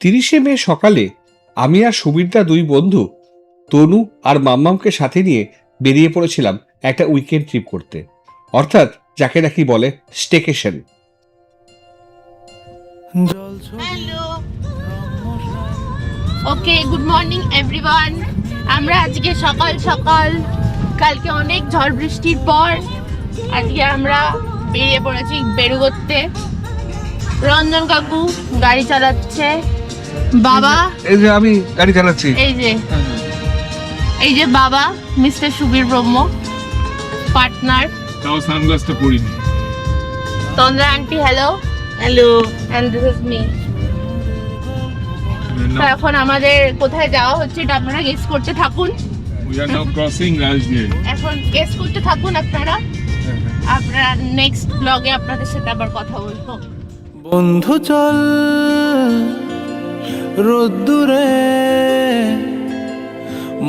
30শে মে সকালে আমি আর সুবীরদা দুই বন্ধু তনু আর মাম্মামকে সাথে নিয়ে বেরিয়ে পড়েছিলাম একটা উইকেন্ড ট্রিপ করতে, অর্থাৎ যাকে নাকি বলে স্টেকেশন। হ্যালো, ওকে, গুড মর্নিং এভরিওয়ান। আমরা আজকে সকাল সকাল, কালকে অনেক ঝড় বৃষ্টির পর আজকে আমরা বেরিয়ে পড়েছি বেরুগোতে। রঞ্জন কাকু গাড়ি চালাচ্ছে, বাবা এই যে আমি গাড়ি চালাচ্ছি, এই যে বাবা মিস্টার সুবীর ব্রহ্ম পার্টনার। তাও সানগ্লাসটা পরিনি। Tandra aunty hello and this is me. তো এখন আমাদের কোথায় যাওয়া হচ্ছে এটা আপনারা গেস করতে থাকুন। We are now crossing Rajgir. এখন গেস করতে থাকুন আপনারা নেক্সট ব্লগে আপনাদের সাথে আবার কথা বলবো। বন্ধু চল রোদ্দুরে,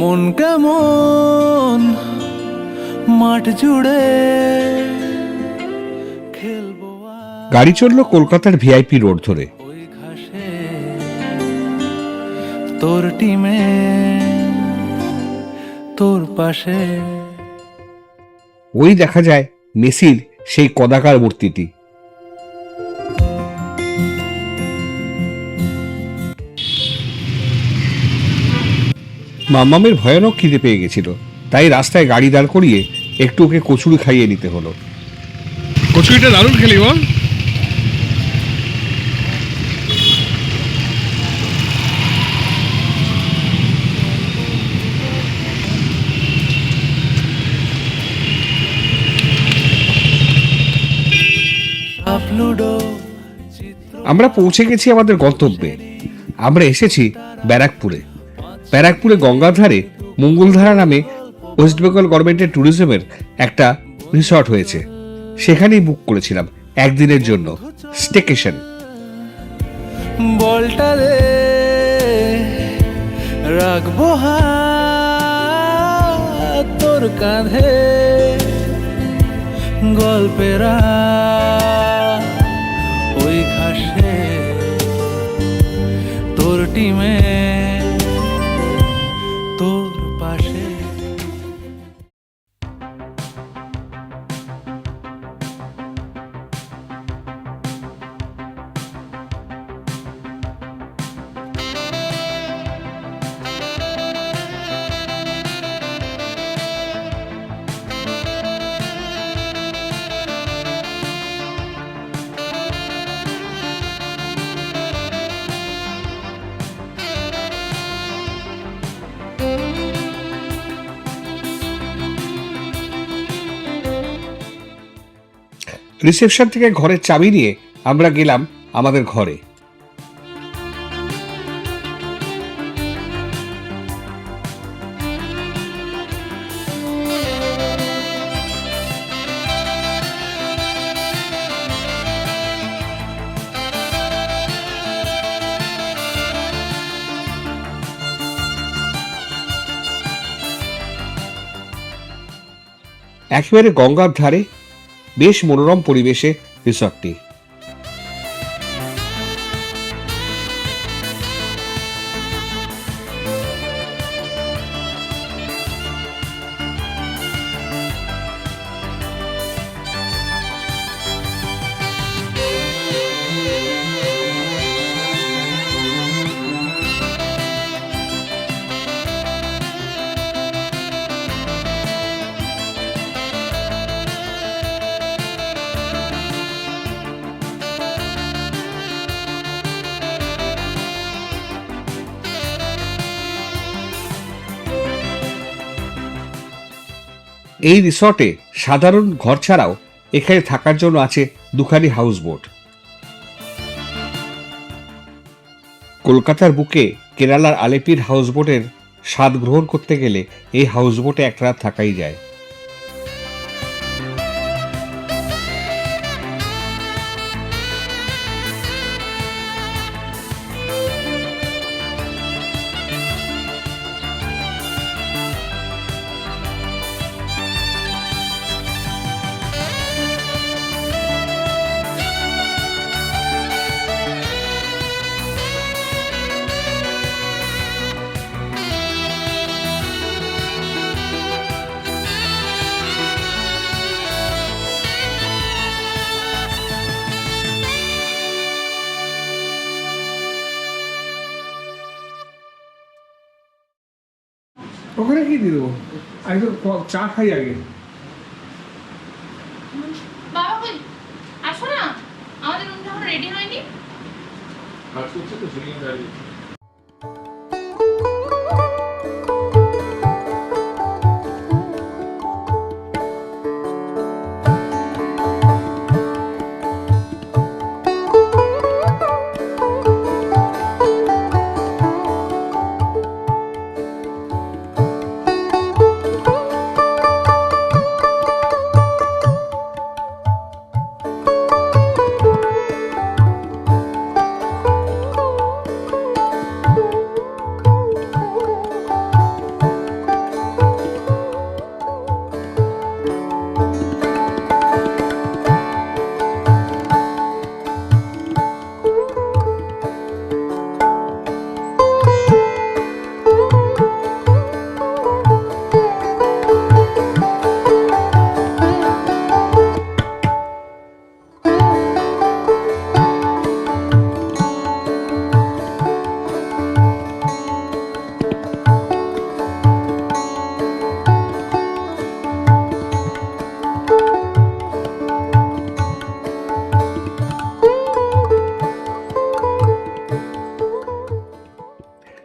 মন কেমন মাঠ জুড়ে খেলবো গাড়ি চললো কলকাতার ভিআইপি রোড ধরে। ওই ঘাসে তোর টিমে তোর পাশে। ওই দেখা যায় মেসির সেই কদাকার মূর্তিটি। মাম্মামের ভয়ানক খিদে পেয়ে গেছিল, তাই রাস্তায় গাড়ি দাঁড় করিয়ে একটু ওকে কচুরি খাইয়ে নিতে হলো। কচুরিটা দারুণ খেলি বল। আমরা পৌঁছে গেছি আমাদের গন্তব্যে। আমরা এসেছি ব্যারাকপুরে। ব্যারাকপুরে গঙ্গার ধারে মঙ্গলধারা নামে ওয়েস্ট বেঙ্গল গভর্নমেন্টের ট্যুরিজমের একটা রিসর্ট হয়েছে, সেখানেই বুক করেছিলাম একদিনের জন্য স্টেকেশন। বলটা রে রাখবো হাত তোর কাঁধে, গল্পেরা ওই ঘাসে তোর টিমে তোর পাশে। রিসেপশন থেকে ঘরের চাবি নিয়ে আমরা গেলাম আমাদের ঘরে। একেবারে গঙ্গার ধারে, বেশ মনোরম পরিবেশে রিসর্টটি। এই রিসর্টে সাধারণ ঘর ছাড়াও এখানে থাকার জন্য আছে দুখানি হাউস বোট। কলকাতার বুকে কেরালার আলেপির হাউস বোটের স্বাদ গ্রহণ করতে গেলে এই হাউস বোটে একটা রাত থাকাই যায়। ওখানে কি দিয়ে দেবো? আমি তো চা খাই আগে। বাবা কই? আসো না, আমাদের রুমটা এখন রেডি হয়নি। কাজ করছে তো সেই দাঁড়িয়ে।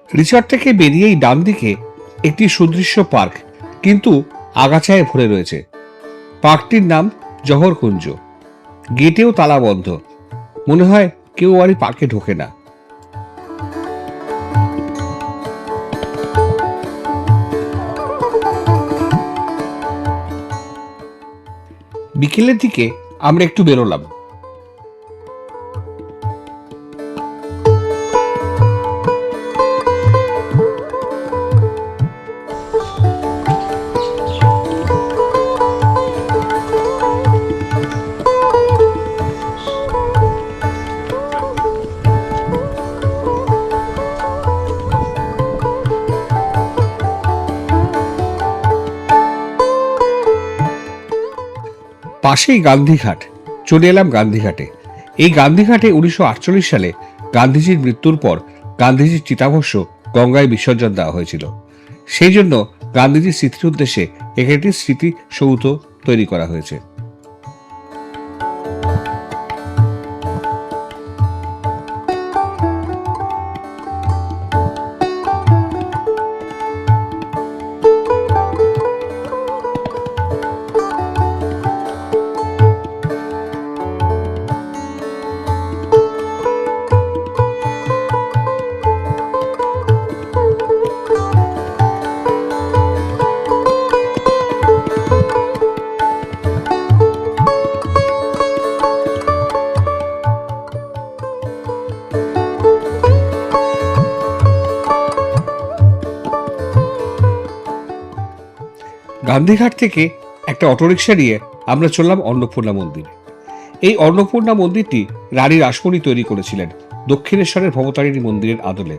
রিসর্ট থেকে বেরিয়েই ডান দিকে একটি সুদৃশ্য পার্ক, কিন্তু আগাছায় ভরে রয়েছে। পার্কটির নাম জহরকুঞ্জ। গেটেও তালা বন্ধ। মনে হয় কেউ আর এই পার্কে ঢোকে না। বিকেলের দিকে আমরা একটু বেরোলাম। পাশেই গান্ধীঘাট। চলে এলাম গান্ধীঘাটে। এই গান্ধীঘাটে 1948 সালে গান্ধীজির মৃত্যুর পর গান্ধীজির চিতাভস্ম গঙ্গায় বিসর্জন দেওয়া হয়েছিল। সেই জন্য গান্ধীজির স্মৃতির উদ্দেশ্যে এখানে একটি স্মৃতিসৌধ তৈরি করা হয়েছে। গান্ধীঘাট থেকে একটা অটোরিকশা নিয়ে আমরা চললাম অন্নপূর্ণা মন্দিরে। এই অন্নপূর্ণা মন্দিরটি রানী রাসমণি তৈরি করেছিলেন দক্ষিণেশ্বরের ভবতারিণী মন্দিরের আদলে।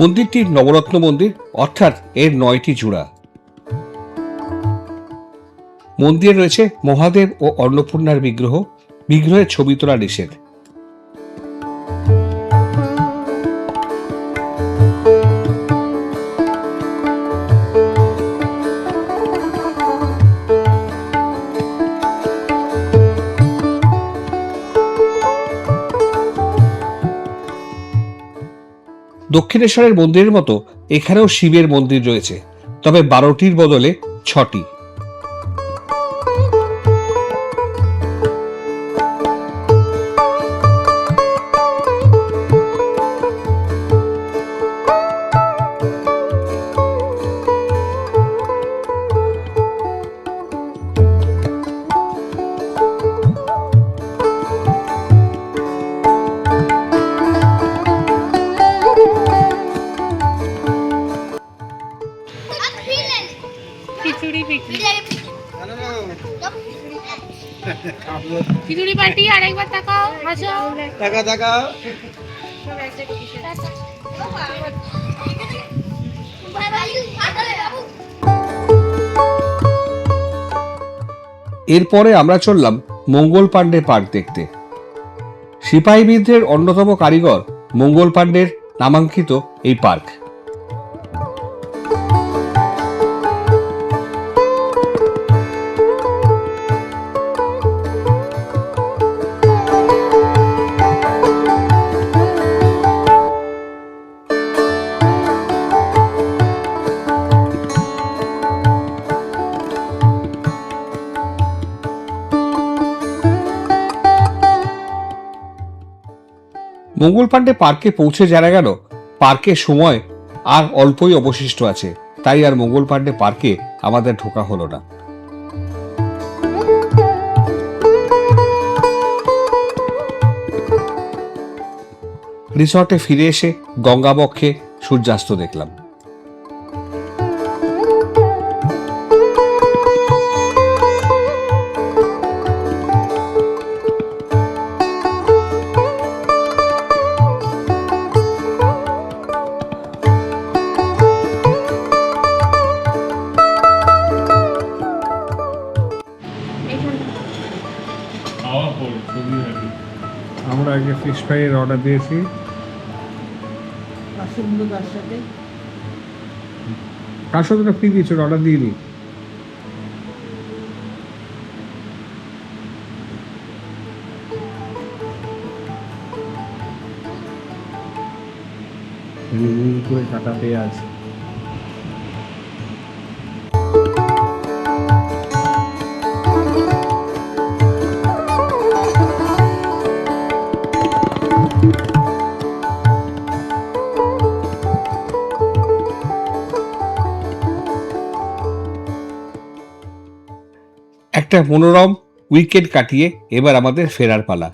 মন্দিরটি নবরত্ন মন্দির, অর্থাৎ এর 9টি চূড়া। মন্দিরে রয়েছে মহাদেব ও অন্নপূর্ণার বিগ্রহ। বিগ্রহের ছবি তোলা নিষেধ। দক্ষিণেশ্বরের মন্দিরের মতো এখানেও শিবের মন্দির রয়েছে, তবে 12টির বদলে 6টি। খিচুড়ি পার্টি আরেকবার তাকাও হাসো টাকা এরপরে আমরা চললাম মঙ্গল পাণ্ডে পার্ক দেখতে। সিপাহী বিদ্রোহের অন্যতম কারিগর মঙ্গল পাণ্ডের নামাঙ্কিত এই পার্ক। মঙ্গল পাণ্ডে পার্কে পৌঁছে জানা গেল পার্কের সময় আর অল্পই অবশিষ্ট আছে, তাই আর মঙ্গল পাণ্ডে পার্কে আমাদের ঢোকা হলো না। রিসর্টে ফিরে এসে গঙ্গাবক্ষে সূর্যাস্ত দেখলাম। খাওয়া পর খুবই হ্যাপি। আমরা আগে ফিশ ফ্রাইয়ের অর্ডার দিয়েছি। কার সাথে ফ্রি দিয়েছো, অর্ডার দিইনি। করে কাটা পেঁয়াজ। একটা মনোরম উইকেন্ড কাটিয়ে এবার আমাদের ফেরার পালা।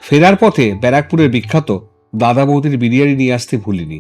ফেরার পথে ব্যারাকপুরের বিখ্যাত দাদা বৌদির বিরিয়ানি নিয়ে আসতে ভুলিনি।